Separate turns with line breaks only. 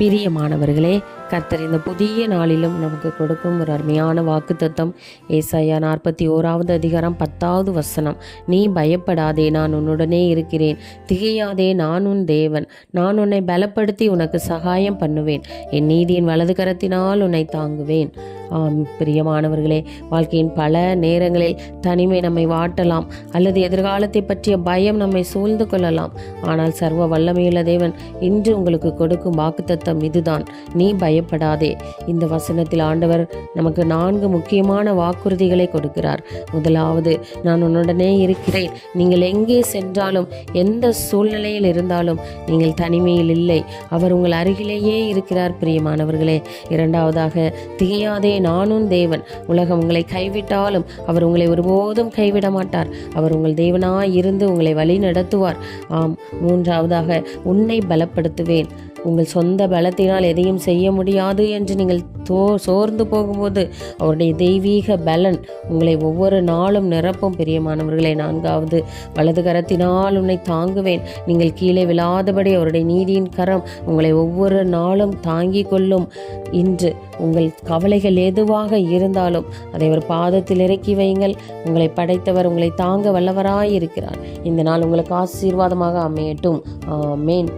பிரியமானவர்களே, கர்த்தர் இந்த புதிய நாளிலும் நமக்கு கொடுக்கும் ஒரு அருமையான வாக்குத்தத்தம். ஏசாயா 41வது அதிகாரம் 10வது வசனம். நீ பயப்படாதே, நான் உன்னுடனே இருக்கிறேன். திகையாதே, நான் உன் தேவன். நான் உன்னை பலப்படுத்தி உனக்கு சகாயம் பண்ணுவேன். என் நீதியின் வலது கரத்தினால் உன்னை தாங்குவேன். பிரியமானவர்களே, வாழ்க்கையின் பல நேரங்களில் தனிமை நம்மை வாட்டலாம், அல்லது எதிர்காலத்தை பற்றிய பயம் நம்மை சூழ்ந்து கொள்ளலாம். ஆனால் சர்வ வல்லமையுள்ள தேவன் இன்று உங்களுக்கு கொடுக்கும் வாக்குத்தத்தம் இதுதான். நீ பயப்படாதே. இந்த வசனத்தில் ஆண்டவர் நமக்கு 4 முக்கியமான வாக்குறுதிகளை கொடுக்கிறார். முதலாவது, நான் உன்னுடனே இருக்கிறேன். நீங்கள் எங்கே சென்றாலும், எந்த சூழ்நிலையில் இருந்தாலும் நீங்கள் தனிமையில் இல்லை. அவர் உங்கள் அருகிலேயே இருக்கிறார். பிரியமானவர்களே, இரண்டாவதாக, திகையாதே, நானும் தேவன். உலகம் உங்களை கைவிட்டாலும் அவர் உங்களை ஒருபோதும் கைவிட மாட்டார். அவர் உங்கள் தேவனாய் இருந்து உங்களை வழி நடத்துவார். மூன்றாவதாக, உன்னை பலப்படுத்துவேன். உங்கள் சொந்த பலத்தினால் எதையும் செய்ய முடியாது என்று நீங்கள் சோர்ந்து போகும்போது அவருடைய தெய்வீக பலன் உங்களை ஒவ்வொரு நாளும் நிரப்பும். பிரியமானவர்களே, நான்காவது, வலது கரத்தினால் உன்னை தாங்குவேன். நீங்கள் கீழே விழாதபடி அவருடைய நீதியின் கரம் உங்களை ஒவ்வொரு நாளும் தாங்கி கொள்ளும். இன்று உங்கள் கவலைகள் எதுவாக இருந்தாலும் அதை ஒரு பாதத்தில் இறக்கி வையுங்கள். உங்களை படைத்தவர் உங்களை தாங்க வல்லவராய் இருக்கிறார். இந்த நாள் உங்களுக்கு ஆசீர்வாதமாக அமையட்டும். ஆமென்.